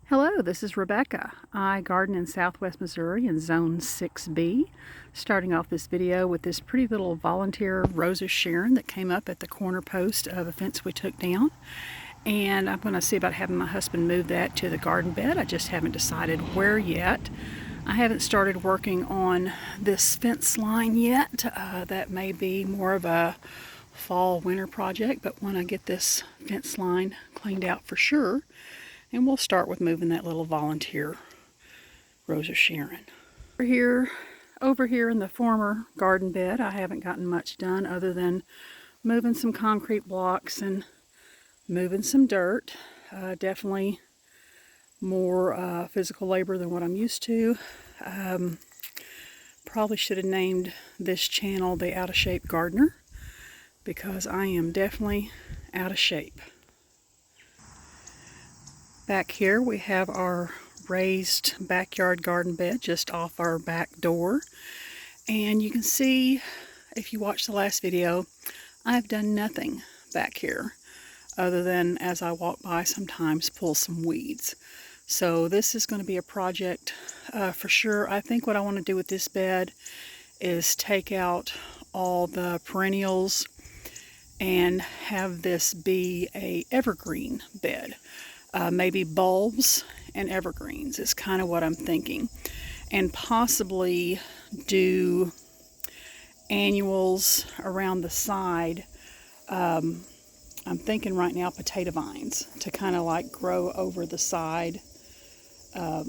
Hello, this is Rebecca. I garden in southwest Missouri in Zone 6B. Starting off this video with this pretty little volunteer Rose of Sharon that came up at the corner post of a fence we took down. And I'm going to see about having my husband move that to the garden bed. I just haven't decided where yet. I haven't started working on this fence line yet. That may be more of a fall-winter project, but when I get this fence line cleaned out for sure. And we'll start with moving that little volunteer Rose of Sharon. Over here in the former garden bed, I haven't gotten much done other than moving some concrete blocks and moving some dirt. Definitely more physical labor than what I'm used to. Probably should have named this channel the Out of Shape Gardener because I am definitely out of shape. Back here we have our raised backyard garden bed just off our back door, and you can see if you watched the last video I've done nothing back here other than as I walk by sometimes pull some weeds. So this is going to be a project for sure. I think what I want to do with this bed is take out all the perennials and have this be a evergreen bed. Maybe bulbs and evergreens is kind of what I'm thinking. And possibly do annuals around the side. I'm thinking right now potato vines to kind of like grow over the side of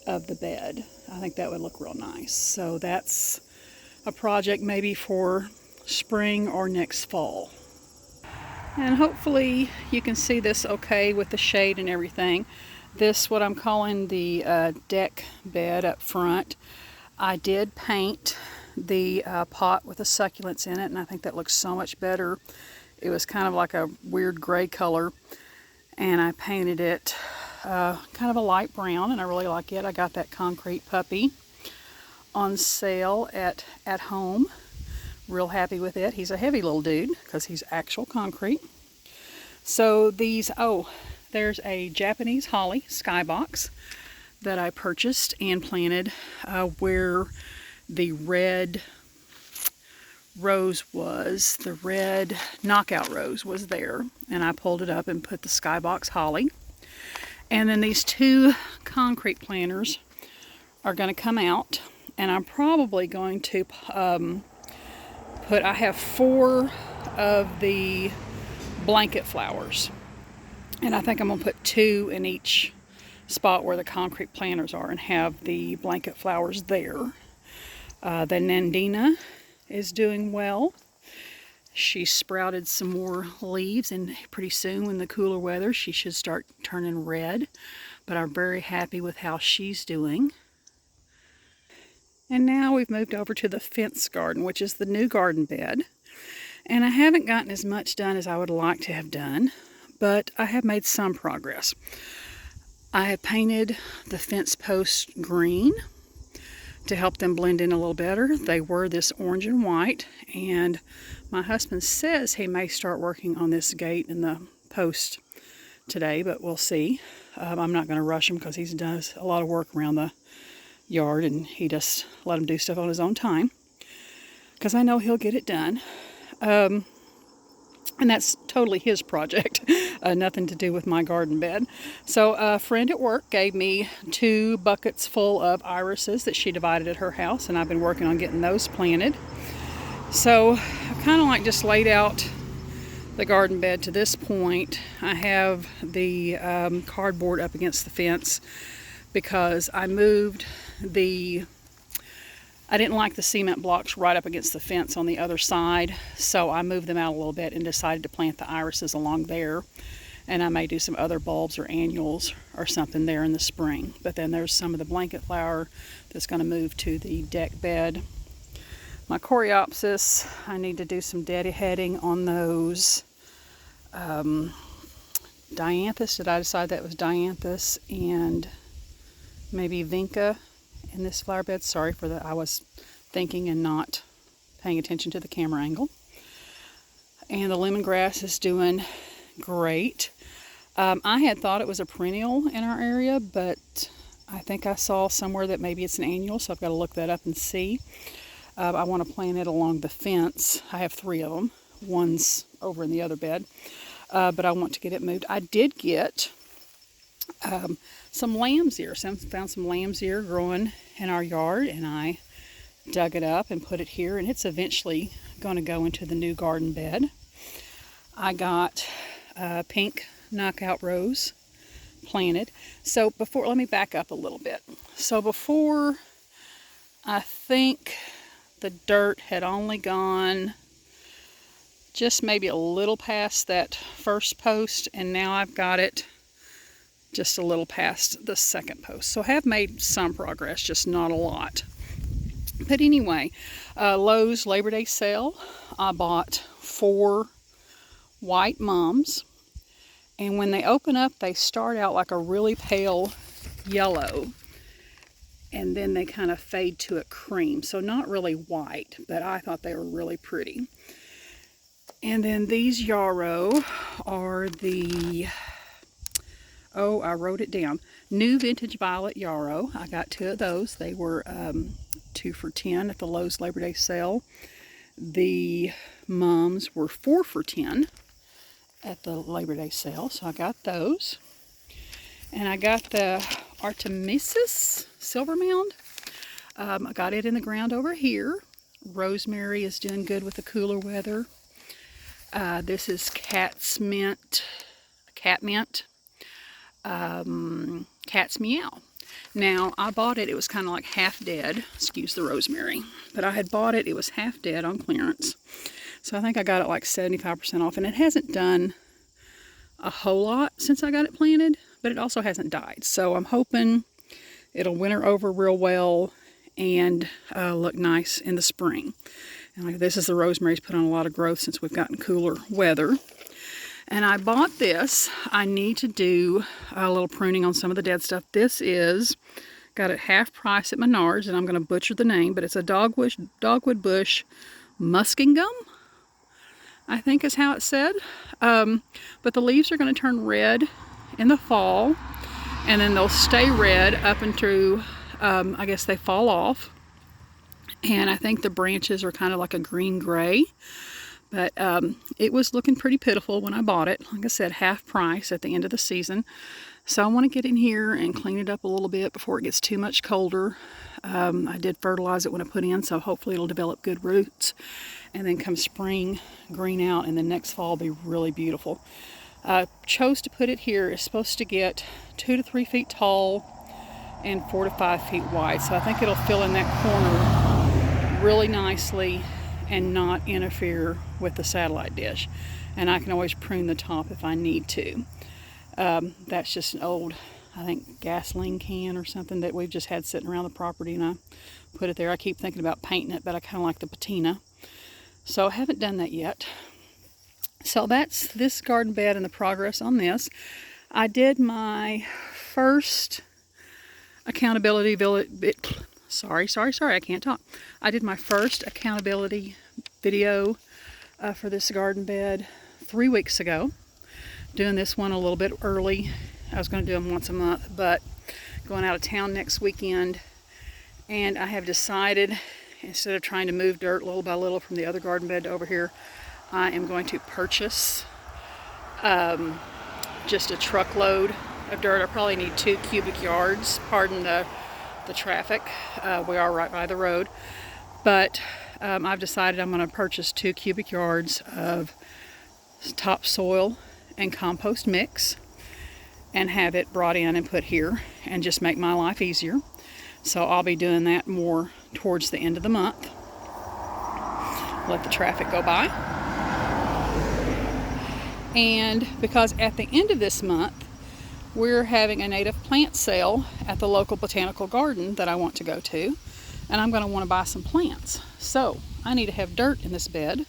the bed. I think that would look real nice. So that's a project maybe for spring or next fall. And hopefully you can see this okay with the shade and everything. This, what I'm calling the deck bed up front, I did paint the pot with the succulents in it, and I think that looks so much better. It was kind of like a weird gray color, and I painted it kind of a light brown, and I really like it. I got that concrete puppy on sale at home. Real happy with it. He's a heavy little dude because he's actual concrete. So these, there's a Japanese holly skybox that I purchased and planted where the red rose was, the red knockout rose was there, and I pulled it up and put the skybox holly. And then these two concrete planters are going to come out, and I'm probably going to I have 4 of the blanket flowers, and I think I'm going to put 2 in each spot where the concrete planters are and have the blanket flowers there. The Nandina is doing well. She sprouted some more leaves, and pretty soon in the cooler weather she should start turning red, but I'm very happy with how she's doing. And now we've moved over to the fence garden, which is the new garden bed. And I haven't gotten as much done as I would like to have done, but I have made some progress. I have painted the fence posts green to help them blend in a little better. They were this orange and white, and my husband says he may start working on this gate and the post today, but we'll see. I'm not going to rush him because he does a lot of work around the yard, and he just let him do stuff on his own time because I know he'll get it done. And that's totally his project, nothing to do with my garden bed. So a friend at work gave me 2 buckets full of irises that she divided at her house, and I've been working on getting those planted. So I've kind of like just laid out the garden bed to this point. I have the cardboard up against the fence because I moved I didn't like the cement blocks right up against the fence on the other side, so I moved them out a little bit and decided to plant the irises along there. And I may do some other bulbs or annuals or something there in the spring. But then there's some of the blanket flower that's going to move to the deck bed. My coreopsis, I need to do some deadheading on those. Dianthus, did I decide that was Dianthus and maybe Vinca in this flower bed? Sorry for that. I was thinking and not paying attention to the camera angle. And the lemongrass is doing great. I had thought it was a perennial in our area, but I think I saw somewhere that maybe it's an annual, so I've got to look that up and see. I want to plant it along the fence. I have 3 of them. One's over in the other bed, but I want to get it moved. I did get some lamb's ear. Found some lamb's ear growing in our yard, and I dug it up and put it here, and it's eventually going to go into the new garden bed. I got pink knockout rose planted. So let me back up a little bit. So before, I think the dirt had only gone just maybe a little past that first post, and now I've got it just a little past the second post. So I have made some progress, just not a lot. But anyway, Lowe's Labor Day sale, I bought 4 white mums. And when they open up, they start out like a really pale yellow. And then they kind of fade to a cream. So not really white, but I thought they were really pretty. And then these yarrow are the, I wrote it down, New Vintage Violet Yarrow. I got 2 of those. They were 2 for $10 at the Lowe's Labor Day sale. The mums were 4 for $10 at the Labor Day sale, so I got those. And I got the Artemisia Silver Mound. I got it in the ground over here. Rosemary is doing good with the cooler weather. This is cat's mint, cat's meow. Now, I bought it, it was kind of like half dead, excuse the rosemary, but I had bought it was half dead on clearance. So I think I got it like 75% off, and it hasn't done a whole lot since I got it planted, but it also hasn't died. So I'm hoping it'll winter over real well and look nice in the spring. And like this is the rosemary's put on a lot of growth since we've gotten cooler weather. And I bought this. I need to do a little pruning on some of the dead stuff. This is, got it half price at Menards, and I'm going to butcher the name, but it's a dogwood bush muskingum, I think is how it's said. But the leaves are going to turn red in the fall, and then they'll stay red up until, I guess they fall off. And I think the branches are kind of like a green-gray. But it was looking pretty pitiful when I bought it. Like I said, half price at the end of the season. So I want to get in here and clean it up a little bit before it gets too much colder. I did fertilize it when I put in, so hopefully it'll develop good roots. And then come spring, green out, and then next fall will be really beautiful. Chose to put it here. It's supposed to get 2 to 3 feet tall and 4 to 5 feet wide. So I think it'll fill in that corner really nicely and not interfere with the satellite dish. And I can always prune the top if I need to. That's just an old, I think, gasoline can or something that we've just had sitting around the property, and I put it there. I keep thinking about painting it, but I kind of like the patina. So I haven't done that yet. So that's this garden bed and the progress on this. I did my first accountability Sorry, I can't talk. I did my first accountability video for this garden bed 3 weeks ago. Doing this one a little bit early. I was going to do them once a month, but going out of town next weekend. And I have decided, instead of trying to move dirt little by little from the other garden bed to over here, I am going to purchase just a truckload of dirt. I probably need 2 cubic yards, pardon the traffic. We are right by the road, but I've decided I'm going to purchase 2 cubic yards of topsoil and compost mix and have it brought in and put here and just make my life easier. So I'll be doing that more towards the end of the month. Let the traffic go by. And because at the end of this month we're having a native plant sale at the local botanical garden that I want to go to, and I'm going to want to buy some plants. So I need to have dirt in this bed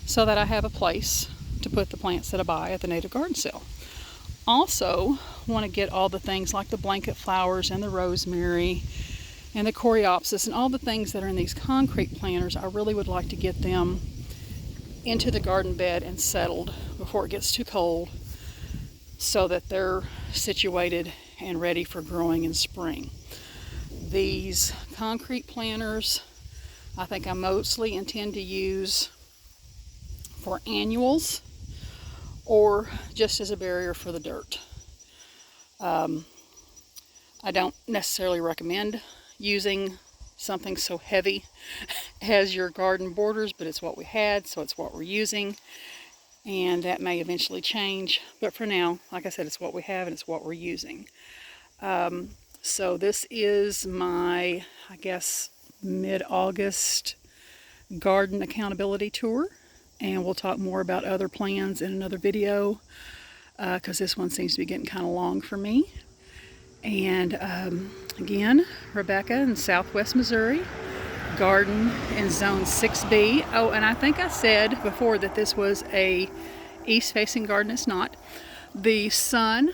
so that I have a place to put the plants that I buy at the native garden sale. Also want to get all the things like the blanket flowers and the rosemary and the coreopsis and all the things that are in these concrete planters. I really would like to get them into the garden bed and settled before it gets too cold so that they're situated and ready for growing in spring. These concrete planters, I think I mostly intend to use for annuals or just as a barrier for the dirt. I don't necessarily recommend using something so heavy as your garden borders, but it's what we had, so it's what we're using, and that may eventually change, but for now, like I said, it's what we have and it's what we're using. So this is my, I guess, mid-August garden accountability tour, and we'll talk more about other plans in another video, because this one seems to be getting kind of long for me. And again, Rebecca in Southwest Missouri, garden in Zone 6B. Oh, and I think I said before that this was a east-facing garden. It's not. The sun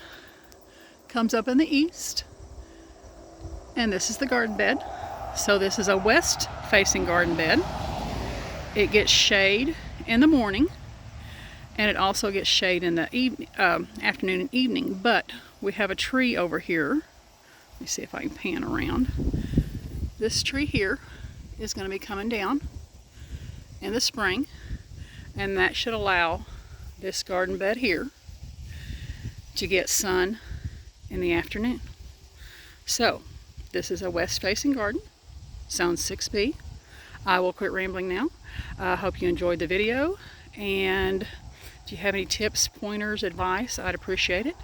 comes up in the east, and this is the garden bed. So this is a west-facing garden bed. It gets shade in the morning, and it also gets shade in the afternoon and evening, but we have a tree over here. Let me see if I can pan around. This tree here is going to be coming down in the spring, and that should allow this garden bed here to get sun in the afternoon. So this is a west-facing garden, Zone 6B. I will quit rambling now. I hope you enjoyed the video, and if you have any tips, pointers, advice, I'd appreciate it.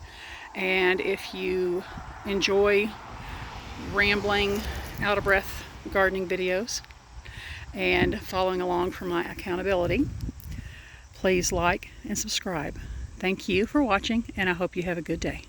And if you enjoy rambling, out of breath gardening videos and following along for my accountability, please like and subscribe. Thank you for watching, and I hope you have a good day.